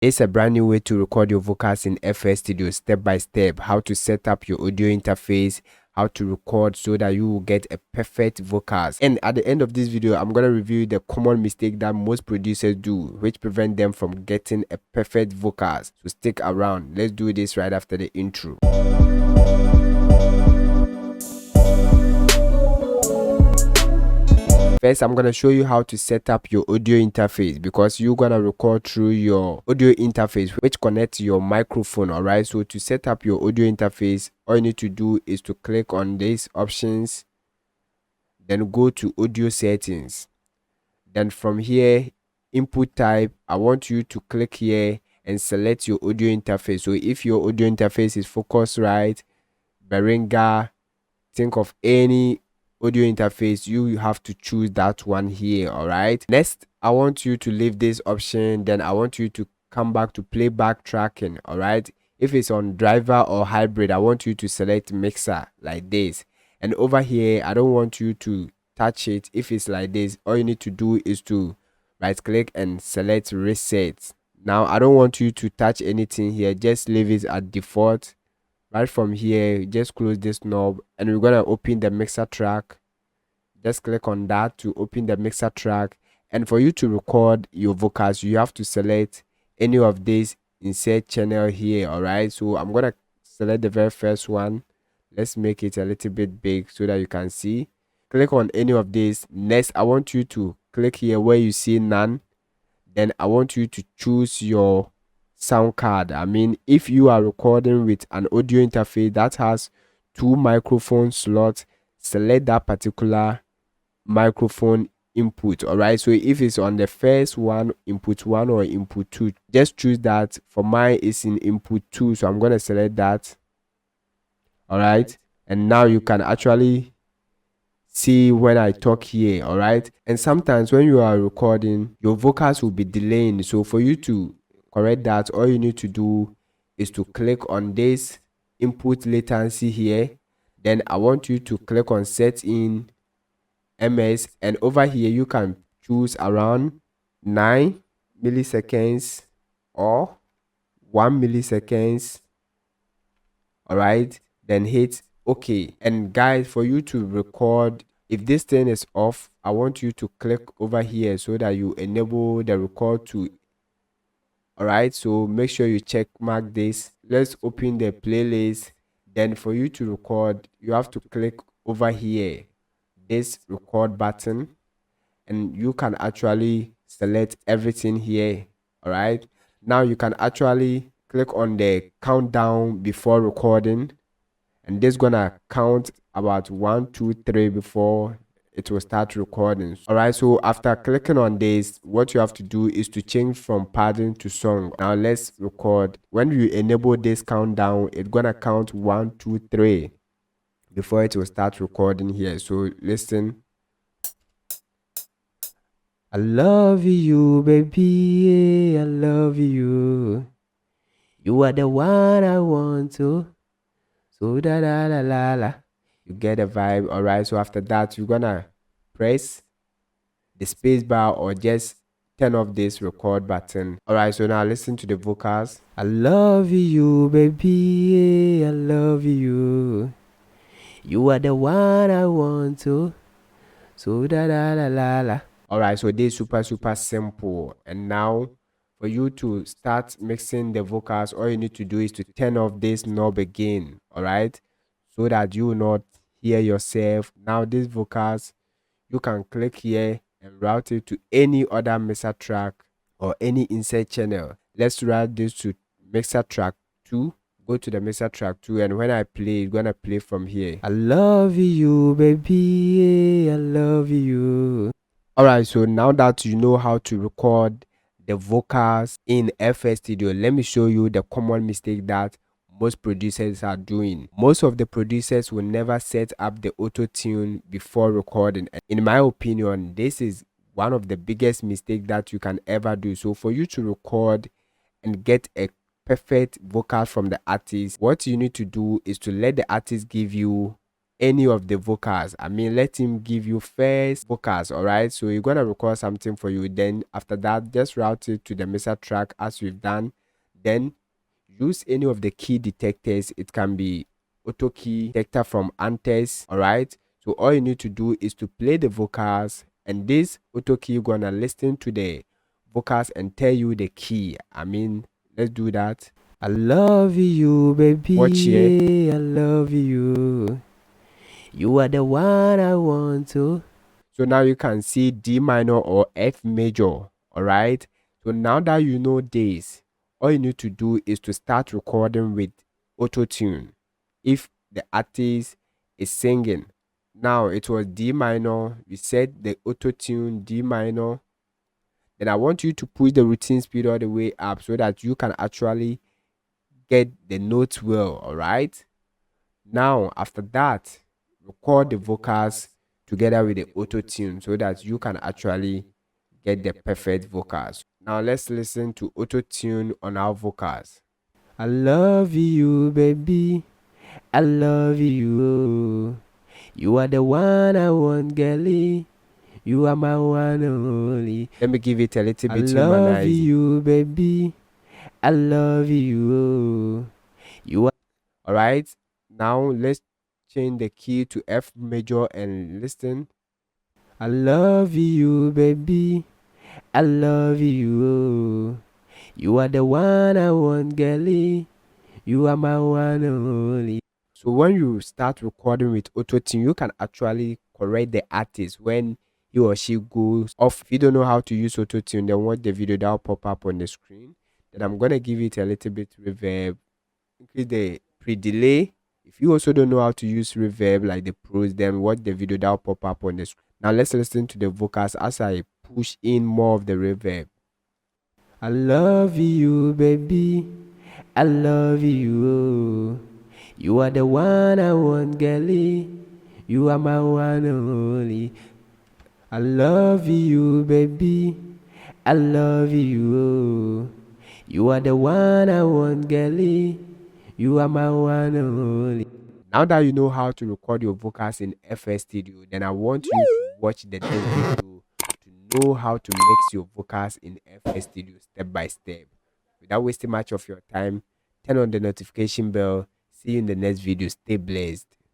It's a brand new way to record your vocals in FL Studio, step by step, how to set up your audio interface, how to record so that you will get a perfect vocals. And at the end of this video, I'm going to review the common mistake that most producers do, which prevent them from getting a perfect vocals. So stick around. Let's do this right after the intro. First, I'm going to show you how to set up your audio interface, because you're going to record through your audio interface which connects your microphone. Alright, so to set up your audio interface, all you need to do is to click on these options, then go to audio settings. Then from here, input type, I want you to click here and select your audio interface. So if your audio interface is Focusrite, Behringer, think of any audio interface, you have to choose that one here. All right, next I want you to leave this option, then I want you to come back to playback tracking. All right, if it's on driver or hybrid, I want you to select mixer like this, and over here I don't want you to touch it. If it's like this, all you need to do is to right click and select reset. Now I don't want you to touch anything here, just leave it at default. Right from here, just close this knob and we're gonna open the mixer track. Just click on that to open the mixer track, and for you to record your vocals, you have to select any of these insert channel here. All right, so I'm gonna select the very first one. Let's make it a little bit big so that you can see. Click on any of these. Next, I want you to click here where you see none. Then I want you to choose your sound card. I mean, if you are recording with an audio interface that has 2 microphone slots, select that particular microphone input. All right, so if it's on the first one, input 1 or input 2, just choose that. For mine is in input 2, so I'm going to select that. All right, and now you can actually see when I talk here. All right, and sometimes when you are recording, your vocals will be delaying. So for you to correct that, all you need to do is to click on this input latency here. Then I want you to click on set in ms, and over here you can choose around 9 milliseconds or 1 milliseconds. All right, then hit OK. And guys, for you to record, if this thing is off, I want you to click over here so that you enable the record to. All right, so make sure you check mark this. Let's open the playlist. Then for you to record, you have to click over here, this record button, and you can actually select everything here. All right, now you can actually click on the countdown before recording, and this gonna count about 1 2 3 before it will start recording. All right, so after clicking on this, what you have to do is to change from pattern to song. Now let's record. When you enable this countdown, it's gonna count 1 2 3 before it will start recording here. So listen. I love you, baby, I love you. You are the one I want to. So da da la la la. You get the vibe. All right, so after that, you're gonna press the space bar or just turn off this record button. All right, so now listen to the vocals. I love you, baby, I love you. You are the one I want to. So da da la la la. All right, so this is super simple. And now for you to start mixing the vocals, all you need to do is to turn off this knob again. All right, so that you will not hear yourself. Now these vocals, you can click here and route it to any other mixer track or any insert channel. Let's route this to mixer track 2. Go to the mixer track 2, and when I play, it's gonna play from here. I love you, baby, I love you. All right, so now that you know how to record the vocals in FL Studio, let me show you the common mistake that most producers are doing. Most of the producers will never set up the Autotune before recording. And in my opinion, this is one of the biggest mistakes that you can ever do. So for you to record and get a perfect vocal from the artist, what you need to do is to let the artist give you any of the vocals. I mean, let him give you first vocals. All right, so you're gonna record something for you, then after that just route it to the mixer track as we've done. Then use any of the key detectors. It can be auto key detector from Antes. All right, so all you need to do is to play the vocals, and this auto key gonna listen to the vocals and tell you the key. I mean, let's do that. I love you, baby. Watch here. I love you. You are the one I want to. So now you can see D minor or F major. All right. So now that you know this, all you need to do is to start recording with Autotune. If the artist is singing, now it was D minor, you set the Autotune D minor. Then I want you to push the routine speed all the way up so that you can actually get the notes well. All right. Now after that, record the vocals together with the auto tune so that you can actually get the perfect vocals. Now let's listen to auto tune on our vocals. I love you, baby. I love you. You are the one I want, girlie. You are my one and only. Let me give it a little bit humanized. I love you, baby. I love you. You are. All right. Now let's change the key to F major and listen. I love you, baby. I love you. You are the one I want, girlie. You are my one and only. So when you start recording with Autotune, you can actually correct the artist when he or she goes off. If you don't know how to use Autotune, then watch the video that will pop up on the screen. Then I'm gonna give it a little bit reverb, increase the pre-delay. If you also don't know how to use reverb like the pros, then watch the video that will pop up on the screen. Now let's listen to the vocals as I push in more of the reverb. I love you, baby. I love you. You are the one I want, girlie. You are my one and only. I love you, baby. I love you. You are the one I want, girlie. You are my one and only. Now that you know how to record your vocals in FL Studio, then I want you to watch the next video to know how to mix your vocals in FL Studio step by step. Without wasting much of your time, turn on the notification bell. See you in the next video. Stay blessed.